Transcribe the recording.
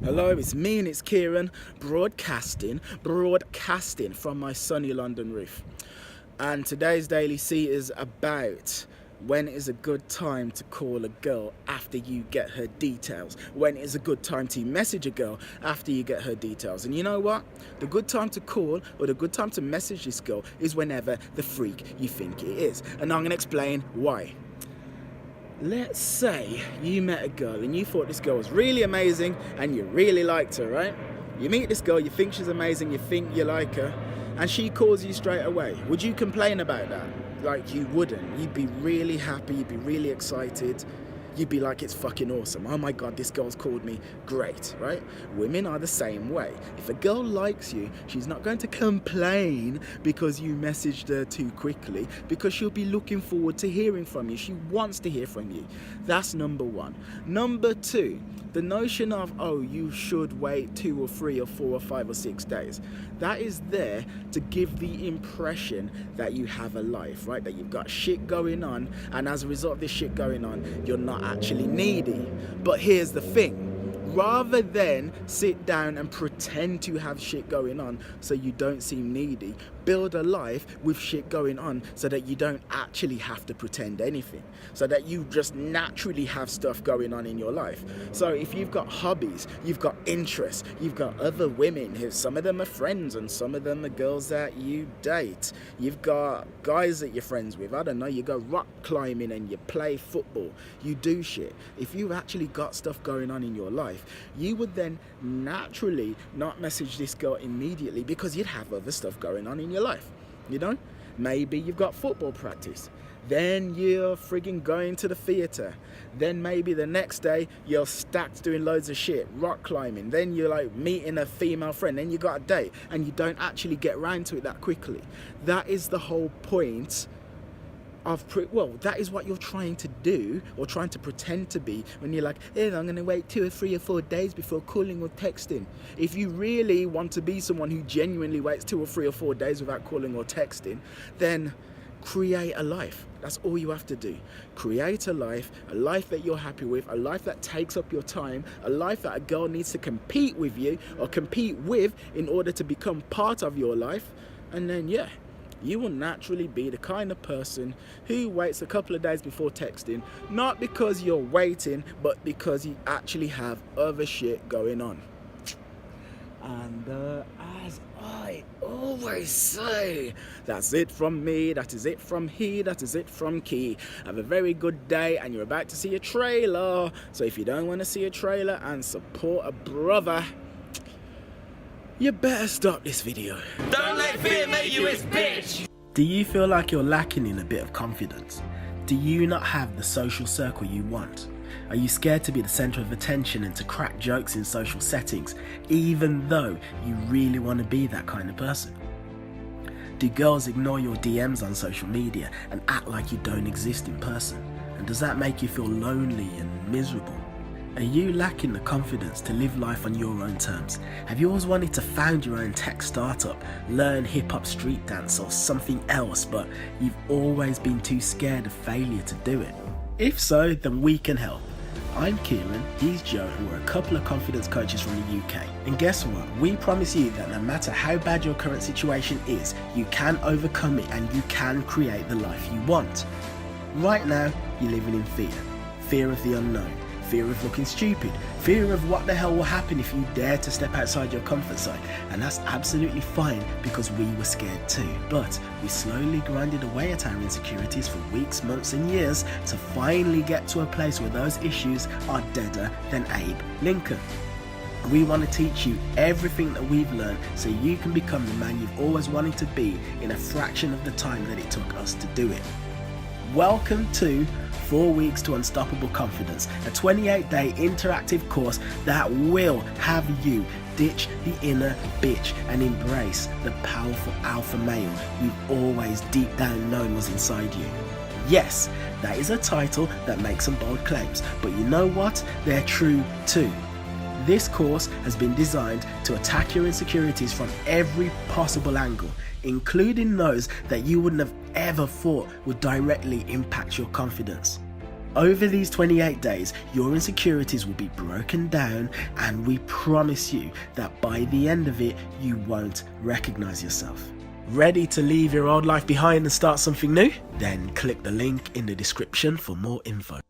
Hello, it's me and it's Kieran broadcasting from my sunny London roof. And today's Daily C is about when is a good time to call a girl after you get her details. When is a good time to message a girl after you get her details. And you know what? The good time to call or the good time to message this girl is whenever the freak you think it is. And I'm going to explain why. Let's say you met a girl and you thought this girl was really amazing and you really liked her, right? You meet this girl, you think she's amazing, you think you like her, and she calls you straight away. Would you complain about that? Like, you wouldn't. You'd be really happy, you'd be really excited. You'd be like, it's fucking awesome. Oh my God, this girl's called me. Great, right? Women are the same way. If a girl likes you, she's not going to complain because you messaged her too quickly, because she'll be looking forward to hearing from you. She wants to hear from you. That's number one. Number two, the notion of, oh, you should wait 2 or 3 or 4 or 5 or 6 days. That is there to give the impression that you have a life, right? That you've got shit going on, and as a result of this shit going on, you're not actually needy. But here's the thing. Rather than sit down and pretend to have shit going on so you don't seem needy, build a life with shit going on so that you don't actually have to pretend anything, so that you just naturally have stuff going on in your life. So if you've got hobbies, you've got interests, you've got other women, some of them are friends and some of them are girls that you date, you've got guys that you're friends with, I don't know, you go rock climbing and you play football, you do shit. If you've actually got stuff going on in your life, you would then naturally not message this girl immediately because you'd have other stuff going on in your life. You know, maybe you've got football practice, then you're frigging going to the theatre, then maybe the next day you're stacked doing loads of shit, rock climbing, then you're like meeting a female friend, then you got a date, and you don't actually get around to it that quickly. That is the whole point of that is what you're trying to do, or trying to pretend to be, when you're like, hey, I'm gonna wait 2 or 3 or 4 days before calling or texting. If you really want to be someone who genuinely waits 2 or 3 or 4 days without calling or texting, then create a life. That's all you have to do. Create a life that you're happy with, a life that takes up your time, a life that a girl needs to compete with you or compete with in order to become part of your life. And then you will naturally be the kind of person who waits a couple of days before texting, not because you're waiting, but because you actually have other shit going on. And as I always say, that's it from me, that is it from he, that is it from Key. Have a very good day, and you're about to see a trailer. So if you don't want to see a trailer and support a brother, you better stop this video. Don't let fear make you his bitch! Do you feel like you're lacking in a bit of confidence? Do you not have the social circle you want? Are you scared to be the centre of attention and to crack jokes in social settings, even though you really want to be that kind of person? Do girls ignore your DMs on social media and act like you don't exist in person? And does that make you feel lonely and miserable? Are you lacking the confidence to live life on your own terms? Have you always wanted to found your own tech startup, learn hip-hop street dance or something else, but you've always been too scared of failure to do it? If so, then we can help. I'm Kieran, he's Joe, and we're a couple of confidence coaches from the UK. And guess what? We promise you that no matter how bad your current situation is, you can overcome it and you can create the life you want. Right now, you're living in fear. Fear of the unknown. Fear of looking stupid, fear of what the hell will happen if you dare to step outside your comfort zone. And that's absolutely fine, because we were scared too. But we slowly grinded away at our insecurities for weeks, months and years to finally get to a place where those issues are deader than Abe Lincoln. We want to teach you everything that we've learned so you can become the man you've always wanted to be in a fraction of the time that it took us to do it. Welcome to 4 Weeks to Unstoppable Confidence, a 28-day interactive course that will have you ditch the inner bitch and embrace the powerful alpha male you've always deep down known was inside you. Yes, that is a title that makes some bold claims, but you know what? They're true too. This course has been designed to attack your insecurities from every possible angle, including those that you wouldn't have ever thought would directly impact your confidence. Over these 28 days, your insecurities will be broken down, and we promise you that by the end of it, you won't recognize yourself. Ready to leave your old life behind and start something new? Then click the link in the description for more info.